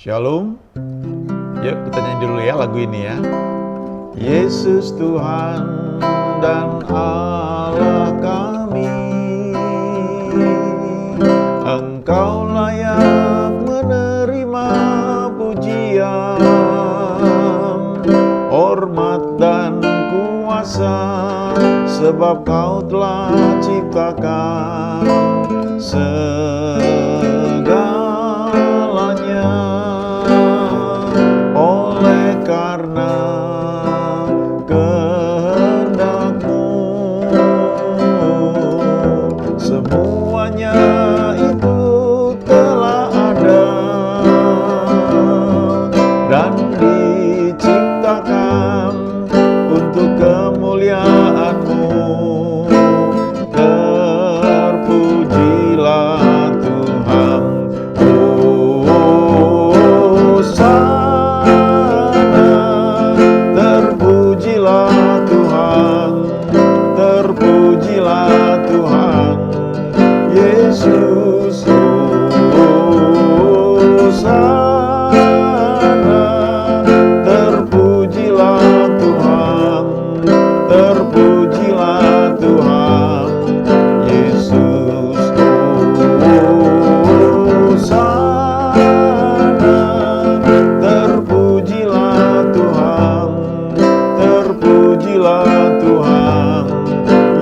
Shalom. Yuk kita nyanyi dulu ya lagu ini ya. Yesus Tuhan dan Allah kami, Engkau layak menerima pujian, hormat dan kuasa, sebab Kau telah ciptakan segalanya. Oleh karena kehendak-Mu, semuanya itu telah ada dan diciptakan untuk kemuliaan-Mu. Terpujilah Tuhan, terpujilah Tuhan, terpujilah Tuhan, Yesus Hosana. Terpujilah Tuhan, terpujilah Tuhan, Yesus Hosana. Terpujilah Tuhan, terpujilah Tuhan,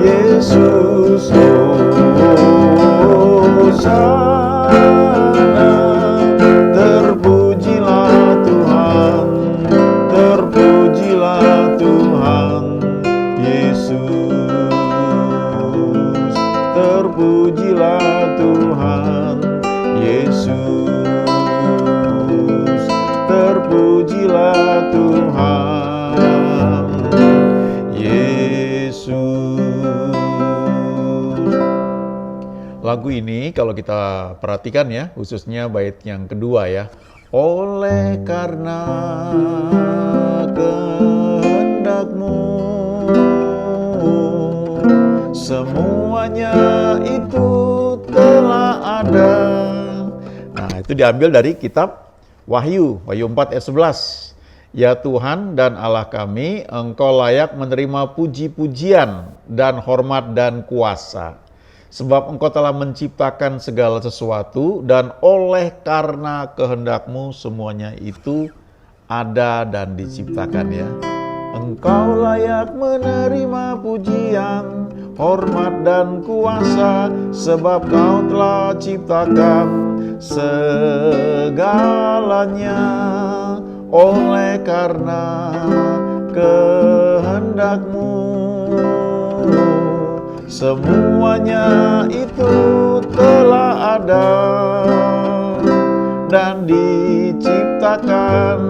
Yesus Hosana. Terpujilah Tuhan, terpujilah Tuhan, Yesus. Terpujilah Tuhan, Yesus. Terpujilah Tuhan, Yesus. Lagu ini kalau kita perhatikan ya, khususnya bait yang kedua ya. Oleh karena kehendak-Mu, semuanya itu telah ada. Nah, itu diambil dari kitab Wahyu 4 ayat 11. Ya Tuhan dan Allah kami, Engkau layak menerima puji-pujian dan hormat dan kuasa. Sebab Engkau telah menciptakan segala sesuatu, dan oleh karena kehendak-Mu semuanya itu ada dan diciptakan ya. Engkau layak menerima pujian, hormat dan kuasa, sebab Kau telah ciptakan segalanya. Oleh karena kehendak-Mu, semuanya itu telah ada dan diciptakan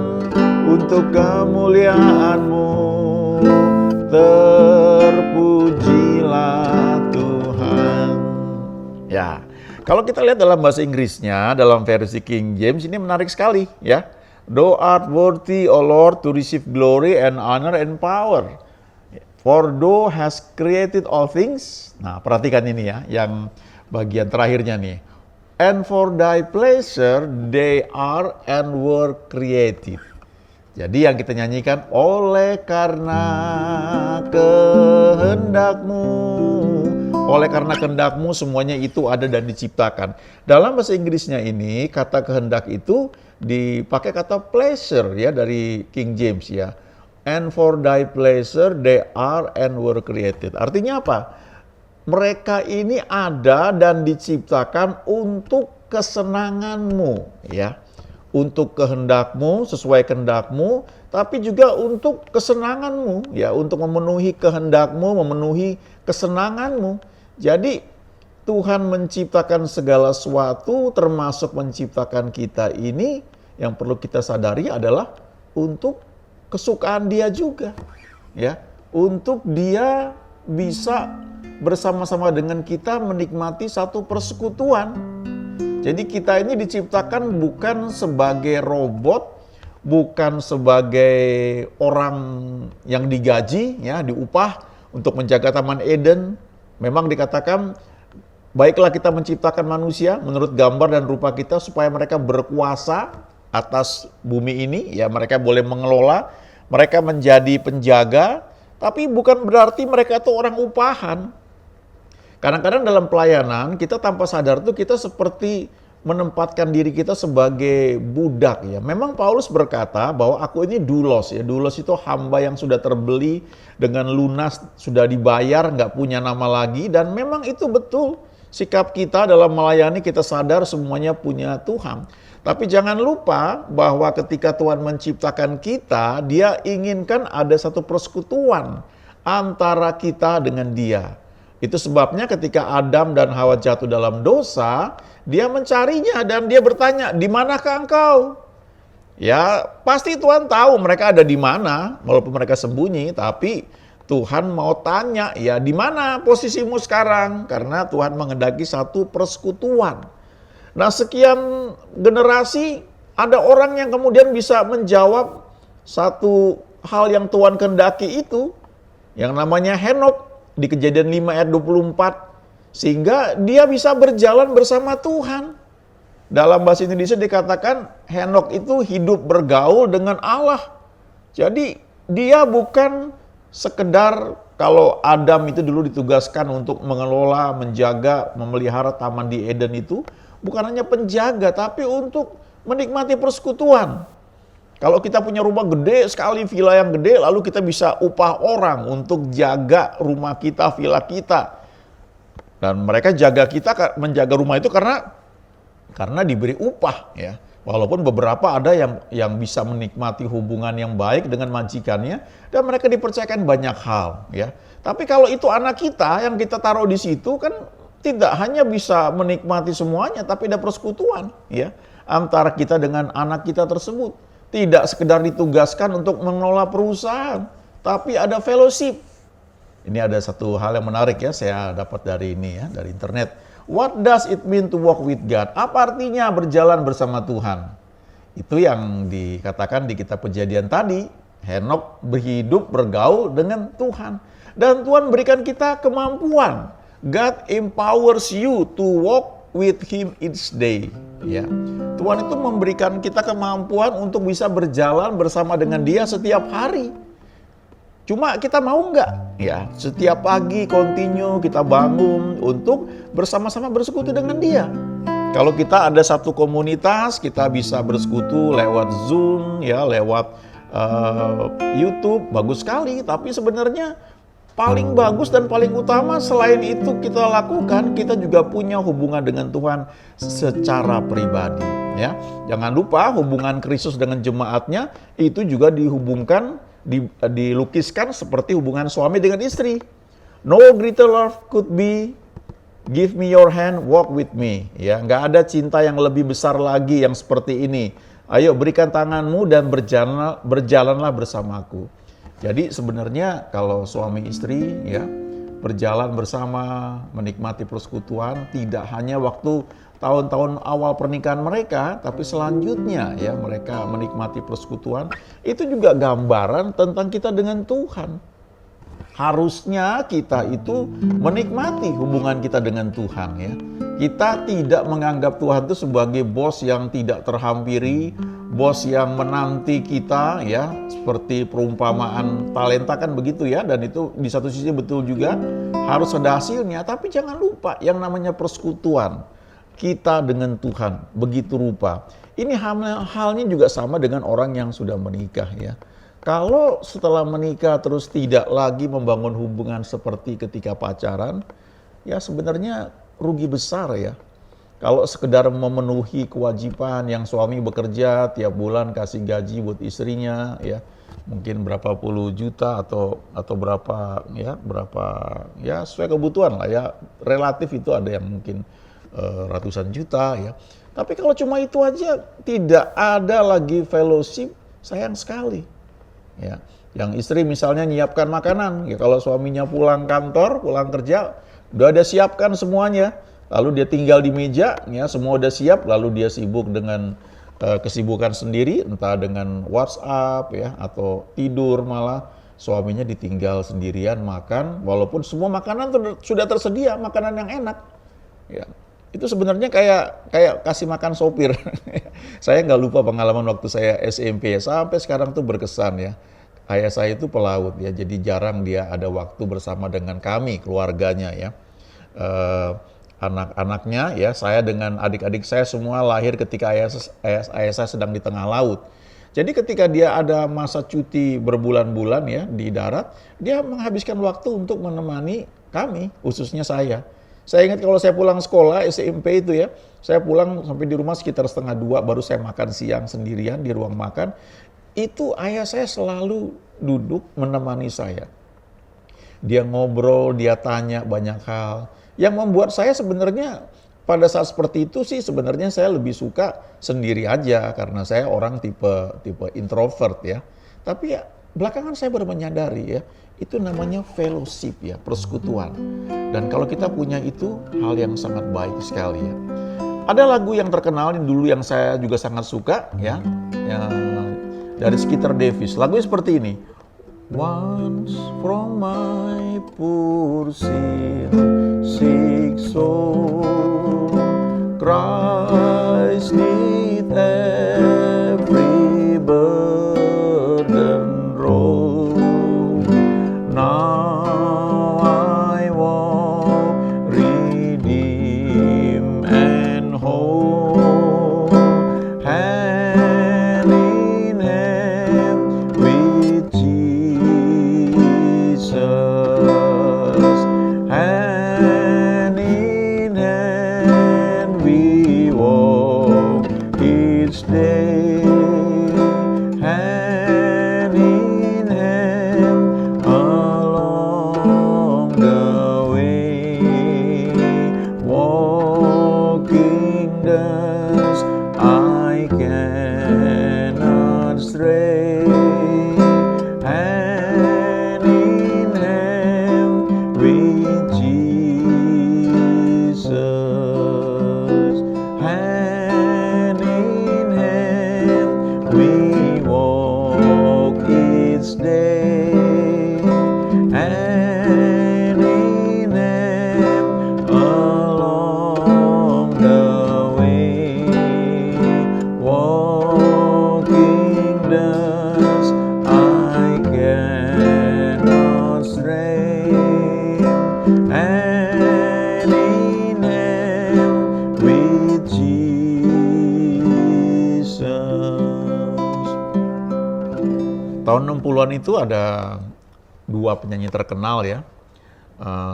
untuk kemuliaan-Mu. Terpujilah Tuhan. Ya, kalau kita lihat dalam bahasa Inggrisnya, dalam versi King James ini menarik sekali ya. Thou art worthy, O Lord, to receive glory and honor and power. For Thou has created all things. Nah, perhatikan ini ya, yang bagian terakhirnya nih. And for Thy pleasure they are and were created. Jadi yang kita nyanyikan, oleh karena kehendak-Mu, oleh karena kehendak-Mu semuanya itu ada dan diciptakan. Dalam bahasa Inggrisnya ini, kata kehendak itu dipakai kata pleasure ya, dari King James ya. And for Thy pleasure they are and were created. Artinya apa? Mereka ini ada dan diciptakan untuk kesenangan-Mu ya. Untuk kehendak-Mu, sesuai kehendak-Mu, tapi juga untuk kesenangan-Mu ya, untuk memenuhi kehendak-Mu, memenuhi kesenangan-Mu. Jadi Tuhan menciptakan segala sesuatu, termasuk menciptakan kita ini, yang perlu kita sadari adalah untuk kesukaan Dia juga ya, untuk Dia bisa bersama-sama dengan kita menikmati satu persekutuan. Jadi kita ini diciptakan bukan sebagai robot, bukan sebagai orang yang digaji ya, diupah untuk menjaga Taman Eden. Memang dikatakan, baiklah kita menciptakan manusia menurut gambar dan rupa kita supaya mereka berkuasa atas bumi ini, ya mereka boleh mengelola, mereka menjadi penjaga, tapi bukan berarti mereka itu orang upahan. Kadang-kadang dalam pelayanan kita tanpa sadar tuh kita seperti menempatkan diri kita sebagai budak ya. Memang Paulus berkata bahwa aku ini doulos ya. Doulos itu hamba yang sudah terbeli dengan lunas, sudah dibayar, nggak punya nama lagi. Dan memang itu betul sikap kita dalam melayani, kita sadar semuanya punya Tuhan. Tapi jangan lupa bahwa ketika Tuhan menciptakan kita, Dia inginkan ada satu persekutuan antara kita dengan Dia. Itu sebabnya ketika Adam dan Hawa jatuh dalam dosa, dia mencarinya dan dia bertanya, "Di manakah engkau?" Ya, pasti Tuhan tahu mereka ada di mana, walaupun mereka sembunyi, tapi Tuhan mau tanya, ya di mana posisimu sekarang? Karena Tuhan menghendaki satu persekutuan. Nah, sekian generasi ada orang yang kemudian bisa menjawab satu hal yang Tuhan kehendaki itu, yang namanya Henokh. Di Kejadian 5 ayat 24, sehingga dia bisa berjalan bersama Tuhan. Dalam bahasa Indonesia dikatakan Henokh itu hidup bergaul dengan Allah. Jadi dia bukan sekedar, kalau Adam itu dulu ditugaskan untuk mengelola, menjaga, memelihara taman di Eden itu, bukan hanya penjaga, tapi untuk menikmati persekutuan. Kalau kita punya rumah gede sekali, villa yang gede, lalu kita bisa upah orang untuk jaga rumah kita, villa kita. Dan mereka jaga kita, menjaga rumah itu karena diberi upah ya. Walaupun beberapa ada yang bisa menikmati hubungan yang baik dengan majikannya dan mereka dipercayakan banyak hal ya. Tapi kalau itu anak kita yang kita taruh di situ kan tidak hanya bisa menikmati semuanya, tapi ada persekutuan ya antara kita dengan anak kita tersebut. Tidak sekedar ditugaskan untuk mengelola perusahaan, tapi ada fellowship. Ini ada satu hal yang menarik ya, saya dapat dari ini ya, dari internet. What does it mean to walk with God? Apa artinya berjalan bersama Tuhan? Itu yang dikatakan di kitab Kejadian tadi. Henokh berhidup bergaul dengan Tuhan. Dan Tuhan berikan kita kemampuan. God empowers you to walk with Him each day. Ya. Tuhan itu memberikan kita kemampuan untuk bisa berjalan bersama dengan Dia setiap hari. Cuma kita mau nggak? Ya, setiap pagi continue kita bangun untuk bersama-sama bersekutu dengan Dia. Kalau kita ada satu komunitas, kita bisa bersekutu lewat Zoom, ya, lewat YouTube, bagus sekali. Tapi sebenarnya paling bagus dan paling utama selain itu kita lakukan, kita juga punya hubungan dengan Tuhan secara pribadi. Ya, jangan lupa hubungan Kristus dengan jemaatnya itu juga dihubungkan, dilukiskan seperti hubungan suami dengan istri. No greater love could be give me your hand, walk with me. Ya, nggak ada cinta yang lebih besar lagi yang seperti ini. Ayo berikan tanganmu dan berjalanlah bersamaku. Jadi sebenarnya kalau suami istri ya berjalan bersama, menikmati persekutuan, tidak hanya waktu tahun-tahun awal pernikahan mereka, tapi selanjutnya ya mereka menikmati persekutuan, itu juga gambaran tentang kita dengan Tuhan. Harusnya kita itu menikmati hubungan kita dengan Tuhan ya. Kita tidak menganggap Tuhan itu sebagai bos yang tidak terhampiri, bos yang menanti kita ya, seperti perumpamaan talenta kan begitu ya, dan itu di satu sisi betul juga harus ada hasilnya, tapi jangan lupa yang namanya persekutuan kita dengan Tuhan begitu rupa. Ini halnya juga sama dengan orang yang sudah menikah ya. Kalau setelah menikah terus tidak lagi membangun hubungan seperti ketika pacaran, ya sebenarnya rugi besar ya. Kalau sekedar memenuhi kewajiban yang suami bekerja tiap bulan kasih gaji buat istrinya ya, mungkin berapa puluh juta atau berapa ya sesuai kebutuhan lah ya. Relatif itu ada yang mungkin ratusan juta ya. Tapi kalau cuma itu aja tidak ada lagi fellowship, sayang sekali. Ya, yang istri misalnya nyiapkan makanan, ya kalau suaminya pulang kantor, pulang kerja, udah ada siapkan semuanya, lalu dia tinggal di meja, ya semua udah siap, lalu dia sibuk dengan kesibukan sendiri, entah dengan WhatsApp ya atau tidur, malah suaminya ditinggal sendirian makan, walaupun semua makanan sudah tersedia, makanan yang enak. Ya, Itu sebenarnya kayak kasih makan sopir. Saya nggak lupa pengalaman waktu saya SMP ya, sampai sekarang tuh berkesan ya. Ayah saya itu pelaut ya, jadi jarang dia ada waktu bersama dengan kami, keluarganya ya. Eh, Anak-anaknya ya, saya dengan adik-adik saya semua lahir ketika ayah saya sedang di tengah laut. Jadi ketika dia ada masa cuti berbulan-bulan ya di darat, dia menghabiskan waktu untuk menemani kami, khususnya saya. Saya ingat kalau saya pulang sekolah SMP itu ya, saya pulang sampai di rumah sekitar 1:30 baru saya makan siang sendirian di ruang makan. Itu ayah saya selalu duduk menemani saya. Dia ngobrol, dia tanya banyak hal. Yang membuat saya sebenarnya pada saat seperti itu sih sebenarnya saya lebih suka sendiri aja karena saya orang tipe introvert ya. Tapi ya belakangan saya baru menyadari ya, itu namanya fellowship ya, persekutuan. Dan kalau kita punya itu hal yang sangat baik sekali ya. Ada lagu yang terkenal yang dulu yang saya juga sangat suka ya, yang dari Skeeter Davis. Lagunya seperti ini. Once from my poor sin sick soul, Christ did every burden roll. Now I walk redeemed and whole, hand in hand with Jesus, hand in hand we walk each day, hand in hand along the way, walking thus I cannot stray, hand in hand with Jesus, hand in hand we walk each day, hand in hand along the way, walking thus I cannot stray, hand in hand with Jesus. Tahun 60-an itu ada dua penyanyi terkenal ya,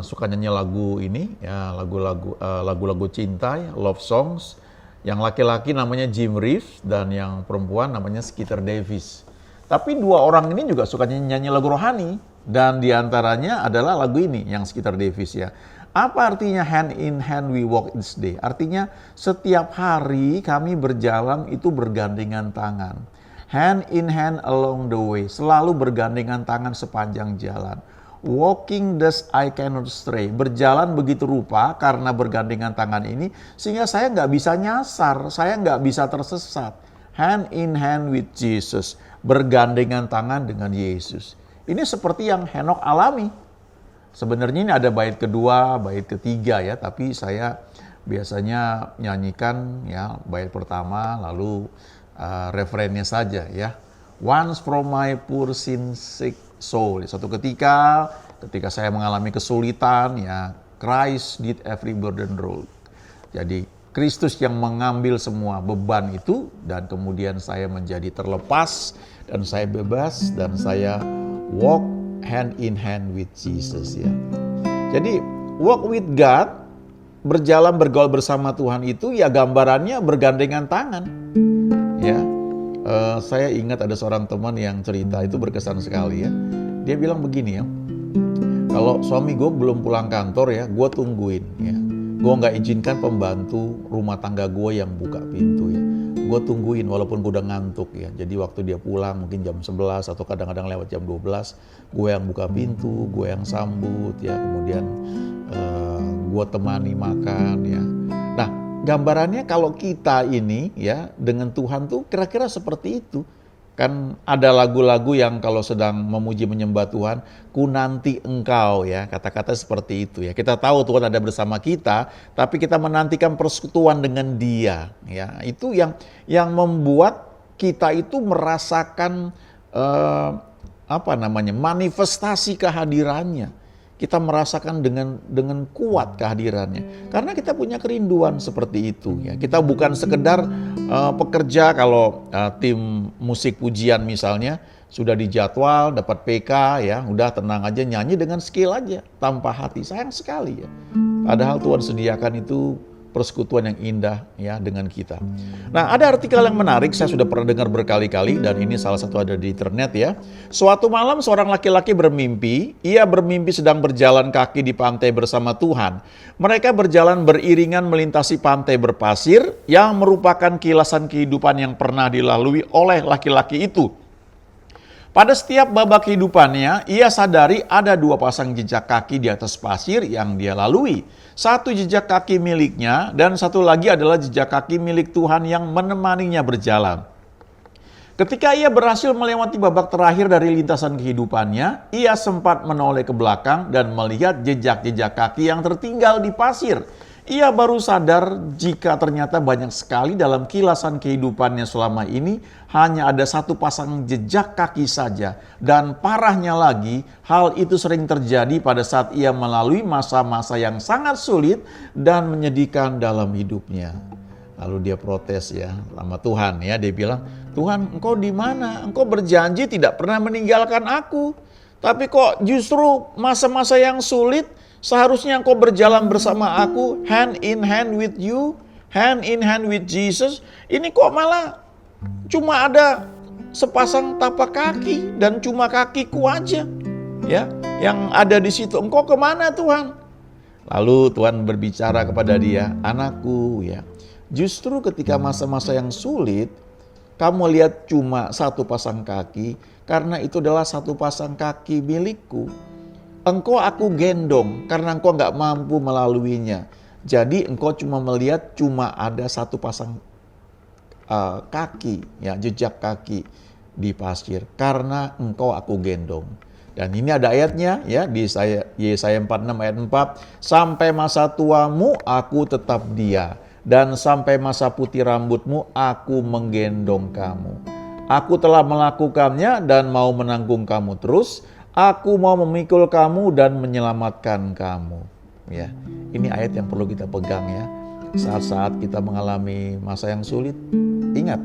suka nyanyi lagu ini ya, lagu-lagu cinta ya, love songs. Yang laki-laki namanya Jim Reeves dan yang perempuan namanya Skeeter Davis. Tapi dua orang ini juga suka nyanyi lagu rohani dan diantaranya adalah lagu ini yang Skeeter Davis ya. Apa artinya hand in hand we walk each day? Artinya setiap hari kami berjalan itu bergandengan tangan. Hand in hand along the way, selalu bergandengan tangan sepanjang jalan. Walking thus I cannot stray, berjalan begitu rupa karena bergandengan tangan ini sehingga saya nggak bisa nyasar, saya nggak bisa tersesat. Hand in hand with Jesus, bergandengan tangan dengan Yesus. Ini seperti yang Henokh alami. Sebenarnya ini ada bait kedua, bait ketiga ya, tapi saya biasanya nyanyikan ya bait pertama lalu referennya saja ya. Once from my poor sin sick soul. Suatu ketika saya mengalami kesulitan ya, Christ did every burden roll. Jadi Kristus yang mengambil semua beban itu dan kemudian saya menjadi terlepas dan saya bebas dan saya walk hand in hand with Jesus ya. Jadi walk with God, berjalan bergaul bersama Tuhan itu ya gambarannya bergandengan tangan. Ya, saya ingat ada seorang teman yang cerita itu berkesan sekali ya. Dia bilang begini ya, kalau suami gue belum pulang kantor ya, gue tungguin ya. Gue nggak izinkan pembantu rumah tangga gue yang buka pintu ya. Gue tungguin walaupun gue udah ngantuk ya. Jadi waktu dia pulang mungkin jam 11 atau kadang-kadang lewat jam 12, gue yang buka pintu, gue yang sambut ya. Kemudian gue temani makan ya. Nah, gambarannya kalau kita ini ya dengan Tuhan tuh kira-kira seperti itu. Kan ada lagu-lagu yang kalau sedang memuji menyembah Tuhan, ku nanti engkau ya, kata-kata seperti itu ya. Kita tahu Tuhan ada bersama kita, tapi kita menantikan persekutuan dengan Dia ya. Itu yang membuat kita itu merasakan manifestasi kehadirannya. Kita merasakan dengan kuat kehadirannya. Karena kita punya kerinduan seperti itu ya. Kita bukan sekedar pekerja kalau tim musik pujian misalnya sudah dijadwal dapat PK ya, udah tenang aja nyanyi dengan skill aja tanpa hati. Sayang sekali ya. Padahal Tuhan sediakan itu persekutuan yang indah ya dengan kita. Nah, ada artikel yang menarik, saya sudah pernah dengar berkali-kali dan ini salah satu ada di internet ya. Suatu malam seorang laki-laki bermimpi, ia bermimpi sedang berjalan kaki di pantai bersama Tuhan. Mereka berjalan beriringan melintasi pantai berpasir yang merupakan kilasan kehidupan yang pernah dilalui oleh laki-laki itu. Pada setiap babak kehidupannya, ia sadari ada 2 pasang jejak kaki di atas pasir yang dia lalui. Satu jejak kaki miliknya dan satu lagi adalah jejak kaki milik Tuhan yang menemaninya berjalan. Ketika ia berhasil melewati babak terakhir dari lintasan kehidupannya, ia sempat menoleh ke belakang dan melihat jejak-jejak kaki yang tertinggal di pasir. Ia baru sadar jika ternyata banyak sekali dalam kilasan kehidupannya selama ini hanya ada 1 pasang jejak kaki saja. Dan parahnya lagi, hal itu sering terjadi pada saat ia melalui masa-masa yang sangat sulit dan menyedihkan dalam hidupnya. Lalu dia protes ya sama Tuhan ya, dia bilang, "Tuhan, Engkau di mana? Engkau berjanji tidak pernah meninggalkan aku. Tapi kok justru masa-masa yang sulit seharusnya Engkau berjalan bersama aku, hand in hand with you, hand in hand with Jesus. Ini kok malah cuma ada sepasang tapak kaki dan cuma kakiku aja ya yang ada di situ. Engkau kemana Tuhan?" Lalu Tuhan berbicara kepada dia, "Anakku ya, justru ketika masa-masa yang sulit, kamu lihat cuma 1 pasang kaki, karena itu adalah 1 pasang kaki milikku. Engkau aku gendong karena engkau nggak mampu melaluinya. Jadi engkau cuma melihat cuma ada 1 pasang kaki, ya jejak kaki di pasir karena engkau aku gendong." Dan ini ada ayatnya ya di Yesaya 46 ayat 4, "Sampai masa tuamu aku tetap dia, dan sampai masa putih rambutmu aku menggendong kamu. Aku telah melakukannya dan mau menanggung kamu terus. Aku mau memikul kamu dan menyelamatkan kamu." Ya, ini ayat yang perlu kita pegang ya. Saat-saat kita mengalami masa yang sulit, ingat,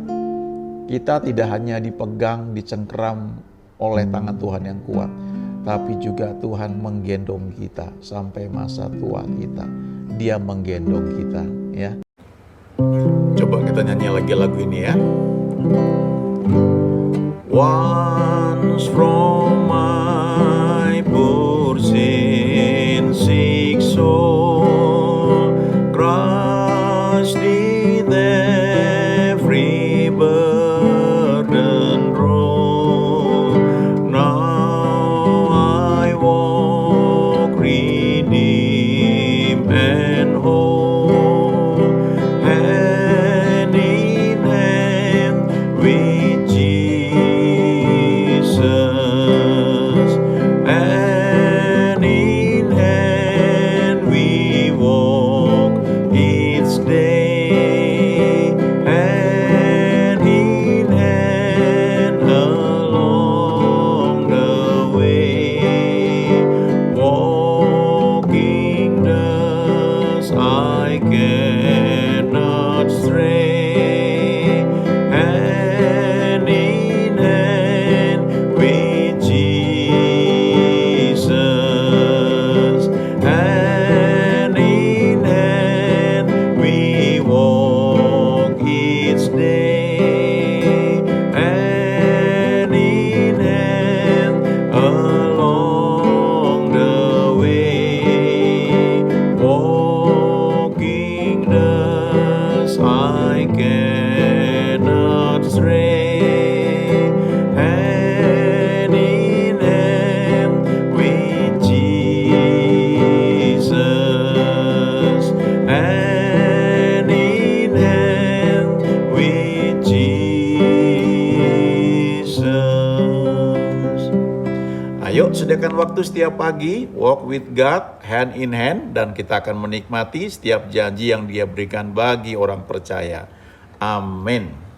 kita tidak hanya dipegang, dicengkeram oleh tangan Tuhan yang kuat, tapi juga Tuhan menggendong kita sampai masa tua kita. Dia menggendong kita ya. Coba kita nyanyi lagi lagu ini ya. Once from my poor sin sick soul, Christ did every burden roll. Now I walk redeemed and whole, hand in hand with Jesus. sediakan waktu setiap pagi, walk with God, hand in hand, dan kita akan menikmati setiap janji yang Dia berikan bagi orang percaya. Amin.